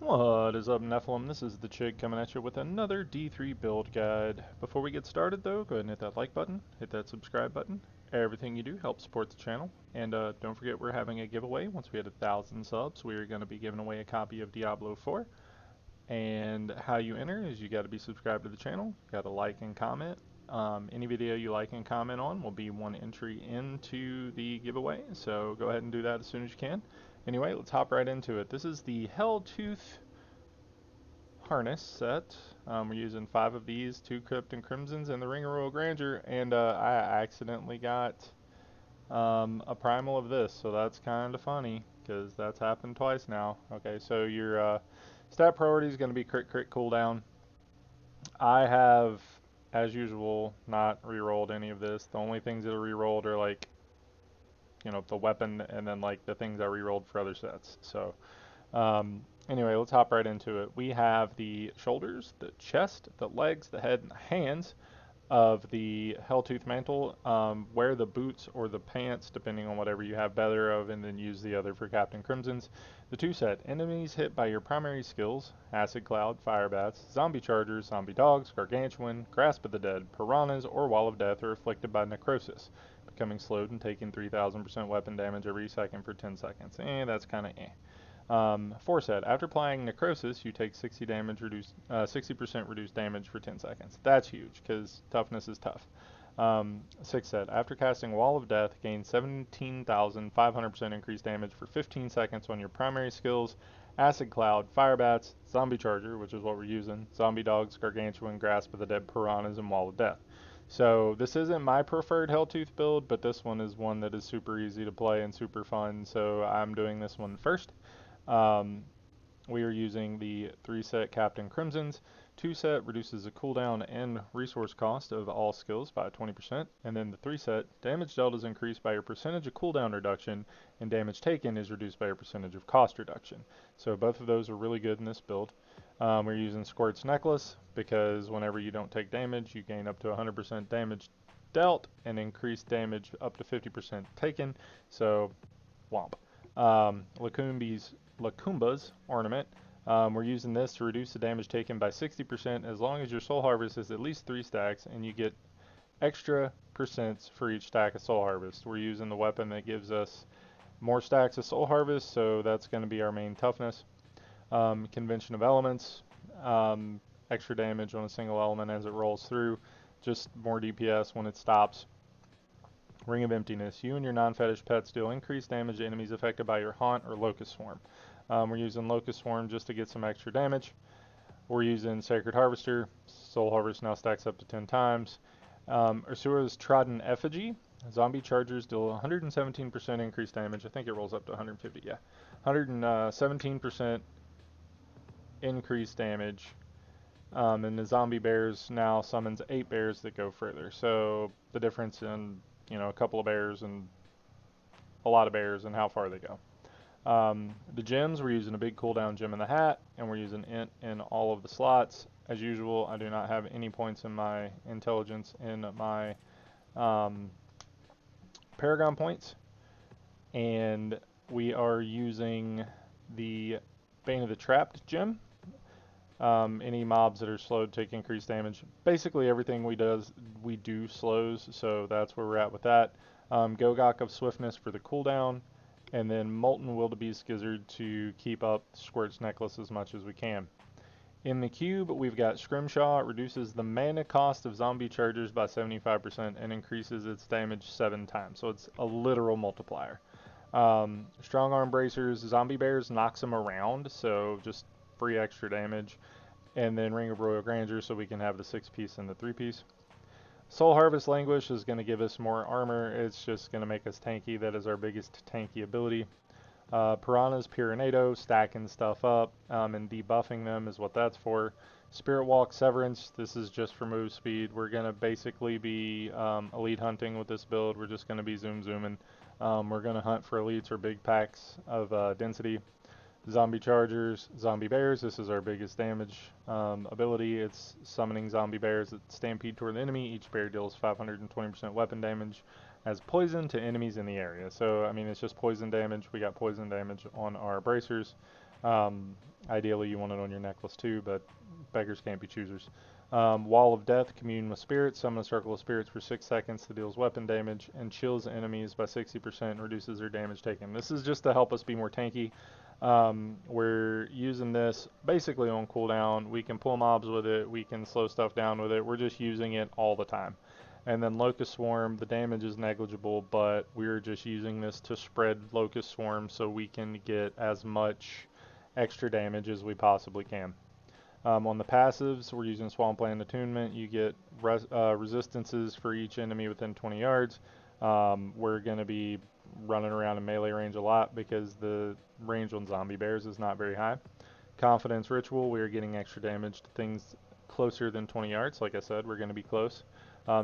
What is up, Nephilim? This is the Chig coming at you with another D3 build guide. Before we get started though, go ahead and hit that like button, hit that subscribe button. Everything you do helps support the channel. And don't forget we're having a giveaway. Once we hit 1,000 subs, we are going to be giving away a copy of Diablo 4. And how you enter is you got to be subscribed to the channel, got to like and comment. Any video you like and comment on will be one entry into the giveaway, so go ahead and do that as soon as you can. Anyway, let's hop right into it. This is the Helltooth harness set. We're using 5 of these, 2 Crypt and Crimsons, and the Ring of Royal Grandeur, and I accidentally got a primal of this, so that's kind of funny, because that's happened twice now. Okay, so your stat priority is going to be crit cooldown. I have, as usual, not re-rolled any of this. The only things that are re-rolled are like, the weapon, and then like the things I re-rolled for other sets. So anyway, let's hop right into it. We have the shoulders, the chest, the legs, the head, and the hands of the Helltooth mantle. Wear the boots or the pants, depending on whatever you have better of, and then use the other for Captain Crimson's. The 2 set, enemies hit by your primary skills, Acid Cloud, Fire Bats, Zombie Chargers, Zombie Dogs, Gargantuan, Grasp of the Dead, Piranhas, or Wall of Death are afflicted by Necrosis, becoming slowed and taking 3000% weapon damage every second for 10 seconds. That's kind of eh. 4 set, after applying Necrosis, you take 60% reduced damage for 10 seconds. That's huge, because toughness is tough. 6 set, after casting Wall of Death, gain 17,500% increased damage for 15 seconds on your primary skills, Acid Cloud, Fire Bats, Zombie Charger, which is what we're using, Zombie Dogs, Gargantuan, Grasp of the Dead, Piranhas, and Wall of Death. So this isn't my preferred Helltooth build, but this one is one that is super easy to play and super fun, so I'm doing this one first. We are using the 3 set Captain Crimson's. 2 set reduces the cooldown and resource cost of all skills by 20%, and then the 3 set, damage dealt is increased by your percentage of cooldown reduction, and damage taken is reduced by your percentage of cost reduction. So both of those are really good in this build. We're using Squirt's Necklace because whenever you don't take damage, you gain up to 100% damage dealt and increased damage up to 50% taken. So, womp. Lacumba's ornament. We're using this to reduce the damage taken by 60% as long as your soul harvest is at least 3 stacks and you get extra percents for each stack of soul harvest. We're using the weapon that gives us more stacks of soul harvest, so that's going to be our main toughness. Convention of elements, extra damage on a single element as it rolls through, just more DPS when it stops. Ring of Emptiness. You and your non-fetish pets deal increased damage to enemies affected by your haunt or locust swarm. We're using locust swarm just to get some extra damage. We're using Sacred Harvester. Soul Harvest now stacks up to 10 times. Ursula's Trodden Effigy. Zombie Chargers deal 117% increased damage. I think it rolls up to 150, yeah. 117% increased damage. And the Zombie Bears now summons 8 bears that go further. So the difference in a couple of bears and a lot of bears and how far they go. The gems, we're using a big cooldown gem in the hat, and we're using int in all of the slots. As usual, I do not have any points in my intelligence in my Paragon points. And we are using the Bane of the Trapped gem. Any mobs that are slowed take increased damage. Basically everything we do slows, so that's where we're at with that. Gogok of Swiftness for the cooldown, and then Molten Wildebeest Gizzard to keep up Squirt's Necklace as much as we can. In the cube, we've got Scrimshaw. It reduces the mana cost of zombie chargers by 75% and increases its damage 7 times, so it's a literal multiplier. Strong Arm Bracers, Zombie Bears knocks them around, so just free extra damage. And then Ring of Royal Grandeur, so we can have the 6-piece and the 3-piece. Soul Harvest Languish is going to give us more armor. It's just going to make us tanky. That is our biggest tanky ability. Piranha's Pyranado, stacking stuff up and debuffing them is what that's for. Spirit Walk Severance, this is just for move speed. We're going to basically be elite hunting with this build. We're just going to be zooming. We're going to hunt for elites or big packs of density. Zombie Chargers, Zombie Bears, this is our biggest damage ability. It's summoning Zombie Bears that stampede toward the enemy. Each bear deals 520% weapon damage as poison to enemies in the area. So, I mean, it's just poison damage. We got poison damage on our bracers. Um, Ideally, you want it on your necklace too, but beggars can't be choosers. Wall of Death, commune with spirits. Summon a circle of spirits for 6 seconds that deals weapon damage and chills enemies by 60% and reduces their damage taken. This is just to help us be more tanky. We're using this basically on cooldown. We can pull mobs with it. We can slow stuff down with it. We're just using it all the time. And then Locust Swarm, the damage is negligible, but we're just using this to spread Locust Swarm so we can get as much extra damage as we possibly can. On the passives, we're using Swampland Attunement. You get resistances for each enemy within 20 yards. We're going to be running around in melee range a lot because the range on zombie bears is not very high. Confidence Ritual, we are getting extra damage to things closer than 20 yards. Like I said, we're going to be close.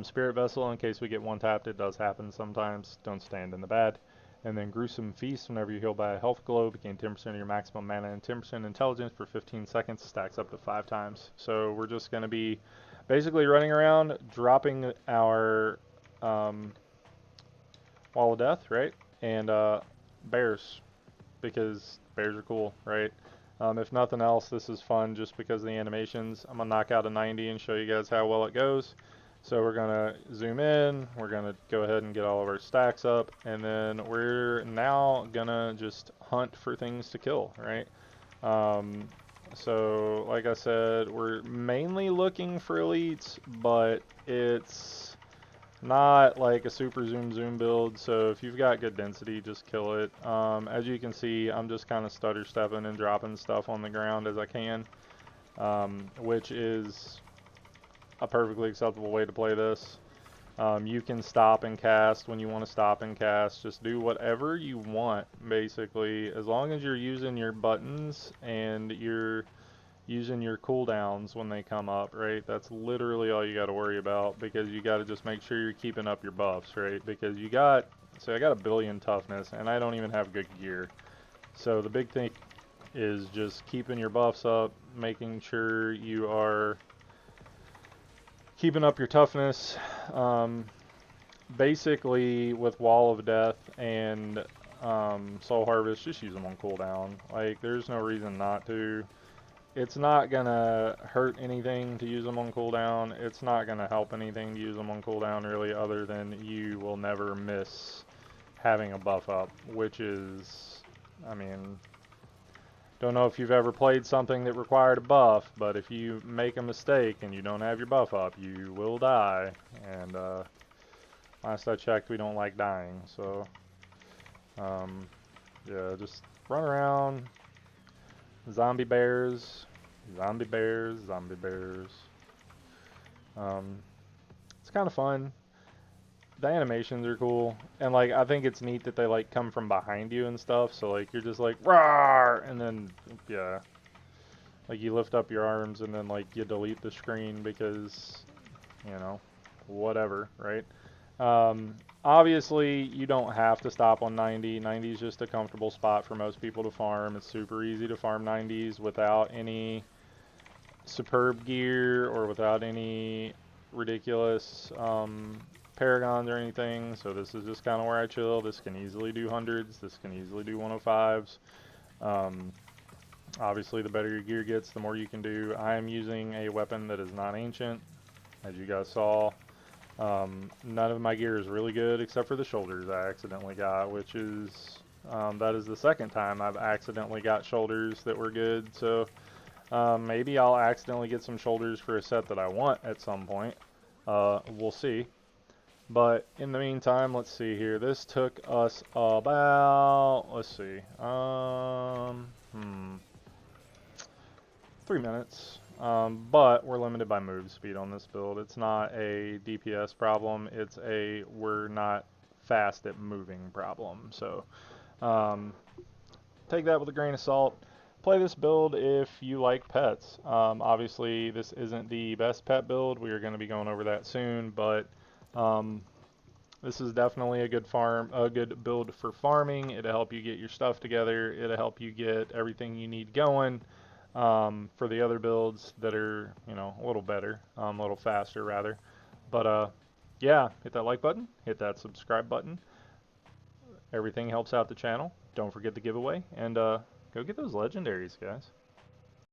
Spirit Vessel, in case we get one tapped, it does happen sometimes. Don't stand in the bad. And then Gruesome Feast, whenever you heal by a health globe, gain 10% of your maximum mana and 10% intelligence for 15 seconds, stacks up to 5 times. So we're just going to be basically running around, dropping our Wall of Death, right? And bears, because bears are cool, right? If nothing else, this is fun just because of the animations. I'm going to knock out a 90 and show you guys how well it goes. So we're going to zoom in, we're going to go ahead and get all of our stacks up, and then we're now going to just hunt for things to kill, right? So like I said, we're mainly looking for elites, but it's not like a super zoom build, so if you've got good density, just kill it. As you can see, I'm just kind of stutter stepping and dropping stuff on the ground as I can, which is a perfectly acceptable way to play this. You can stop and cast when you want to stop and cast. Just do whatever you want, basically, as long as you're using your buttons and you're using your cooldowns when they come up, right? That's literally all you got to worry about, because you got to just make sure you're keeping up your buffs, right? Because you got, so I got a billion toughness, and I don't even have good gear. So the big thing is just keeping your buffs up, making sure you are keeping up your toughness. Basically, with Wall of Death and Soul Harvest, just use them on cooldown. Like, there's no reason not to. It's not gonna hurt anything to use them on cooldown. It's not gonna help anything to use them on cooldown, really, other than you will never miss having a buff up, which is, I mean, don't know if you've ever played something that required a buff, but if you make a mistake and you don't have your buff up, you will die. And last I checked, we don't like dying, so yeah, just run around. Zombie bears, zombie bears, zombie bears. It's kind of fun. The animations are cool, and like I think it's neat that they like come from behind you and stuff. So like you're just like rawr, and then yeah, like you lift up your arms and then like you delete the screen because you know whatever, right? Obviously, you don't have to stop on 90. 90 is just a comfortable spot for most people to farm. It's super easy to farm 90s without any superb gear or without any ridiculous paragons or anything. So this is just kind of where I chill. This can easily do hundreds. This can easily do 105s. Obviously, the better your gear gets, the more you can do. I am using a weapon that is not ancient, as you guys saw. None of my gear is really good except for the shoulders I accidentally got, which is, that is the second time I've accidentally got shoulders that were good, so maybe I'll accidentally get some shoulders for a set that I want at some point. We'll see. But in the meantime, let's see here. This took us about, let's see, 3 minutes. But we're limited by move speed on this build. It's not a DPS problem, it's a we're not fast at moving problem. So take that with a grain of salt. Play this build if you like pets. Obviously, this isn't the best pet build. We are going to be going over that soon, but this is definitely a good build for farming. It'll help you get your stuff together. It'll help you get everything you need going. For the other builds that are, you know, a little better, a little faster rather. But yeah, hit that like button, hit that subscribe button. Everything helps out the channel. Don't forget the giveaway, and Go get those legendaries, guys.